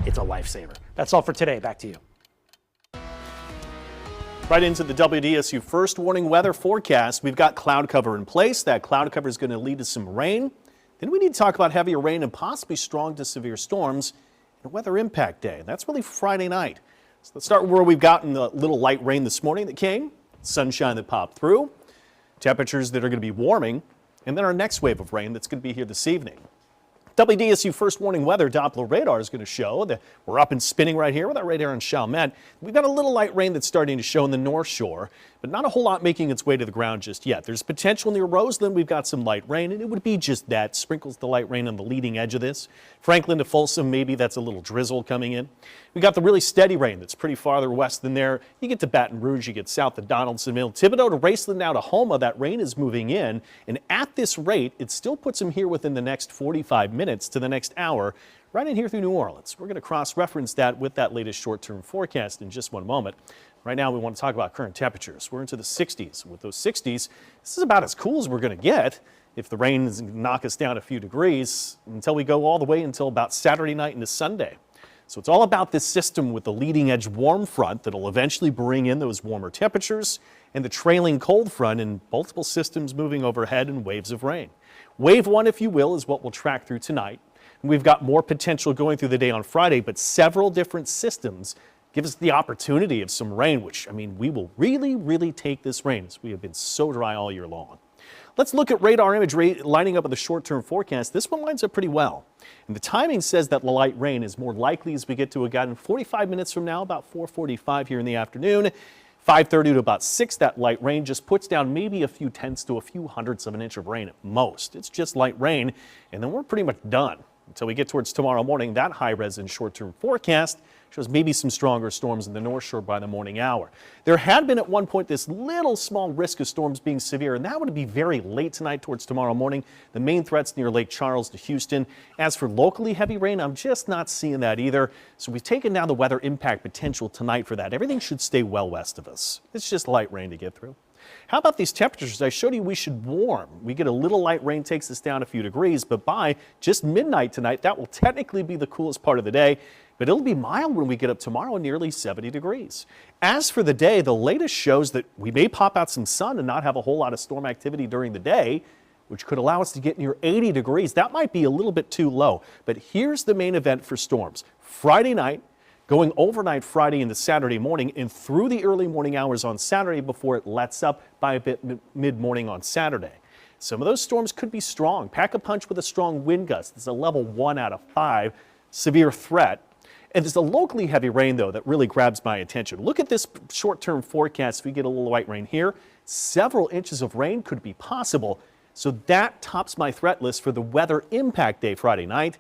it's a lifesaver. That's all for today. Back to you. Right into the WDSU first warning weather forecast. We've got cloud cover in place. That cloud cover is going to lead to some rain. Then we need to talk about heavier rain and possibly strong to severe storms and weather impact day. That's really Friday night. So let's start where we've gotten the little light rain this morning that came, sunshine that popped through, temperatures that are going to be warming, and then our next wave of rain that's going to be here this evening. WDSU first warning weather Doppler radar is going to show that we're up and spinning right here with our radar on Chalmette. We've got a little light rain that's starting to show in the North Shore, but not a whole lot making its way to the ground just yet. There's potential near Roseland. We've got some light rain, and it would be just that. Sprinkles the light rain on the leading edge of this. Franklin to Folsom, maybe that's a little drizzle coming in. We got the really steady rain that's pretty farther west than there. You get to Baton Rouge, you get south of Donaldsonville. Thibodaux to Raceland, now to Houma. That rain is moving in, and at this rate, it still puts them here within the next 45 minutes to the next hour, right in here through New Orleans. We're going to cross-reference that with that latest short-term forecast in just one moment. Right now, we want to talk about current temperatures. We're into the 60s. With those 60s, this is about as cool as we're going to get if the rain is going to knock us down a few degrees until we go all the way until about Saturday night into Sunday. So it's all about this system with the leading edge warm front that'll eventually bring in those warmer temperatures and the trailing cold front and multiple systems moving overhead in waves of rain. Wave one, if you will, is what we'll track through tonight. And we've got more potential going through the day on Friday, but several different systems give us the opportunity of some rain, which, I mean, we will really take this rain as we have been so dry all year long. Let's look at radar imagery lining up with the short-term forecast. This one lines up pretty well. And the timing says that the light rain is more likely as we get to in 45 minutes from now, about 4:45 here in the afternoon. 5:30 to about 6, that light rain just puts down maybe a few tenths to a few hundredths of an inch of rain at most. It's just light rain, and then we're pretty much done. Until we get towards tomorrow morning, that high-res and short-term forecast shows maybe some stronger storms in the North Shore by the morning hour. There had been at one point this little small risk of storms being severe, and that would be very late tonight towards tomorrow morning. The main threats near Lake Charles to Houston. As for locally heavy rain, I'm just not seeing that either. So we've taken down the weather impact potential tonight for that. Everything should stay well west of us. It's just light rain to get through. How about these temperatures? I showed you we should warm. We get a little light rain, takes us down a few degrees, but by just midnight tonight, that will technically be the coolest part of the day, but it'll be mild when we get up tomorrow, nearly 70 degrees. As for the day, the latest shows that we may pop out some sun and not have a whole lot of storm activity during the day, which could allow us to get near 80 degrees. That might be a little bit too low, but here's the main event for storms. Friday night, going overnight Friday into Saturday morning and through the early morning hours on Saturday before it lets up by a bit mid-morning on Saturday. Some of those storms could be strong. Pack a punch with a strong wind gust. It's a level 1 out of 5 severe threat. And there's a locally heavy rain, though, that really grabs my attention. Look at this short-term forecast. We get a little light rain here. Several inches of rain could be possible. So that tops my threat list for the weather impact day Friday night.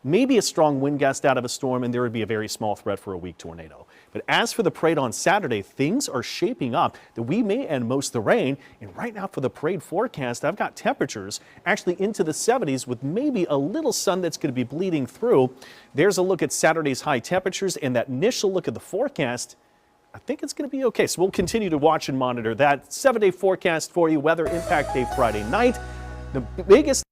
Maybe a strong wind gust out of a storm, and there would be a very small threat for a weak tornado. But as for the parade on Saturday, things are shaping up that we may end most of the rain. And right now for the parade forecast, I've got temperatures actually into the 70s with maybe a little sun that's going to be bleeding through. There's a look at Saturday's high temperatures and that initial look at the forecast. I think it's going to be okay. So we'll continue to watch and monitor that 7-day forecast for you. Weather impact day Friday night. The biggest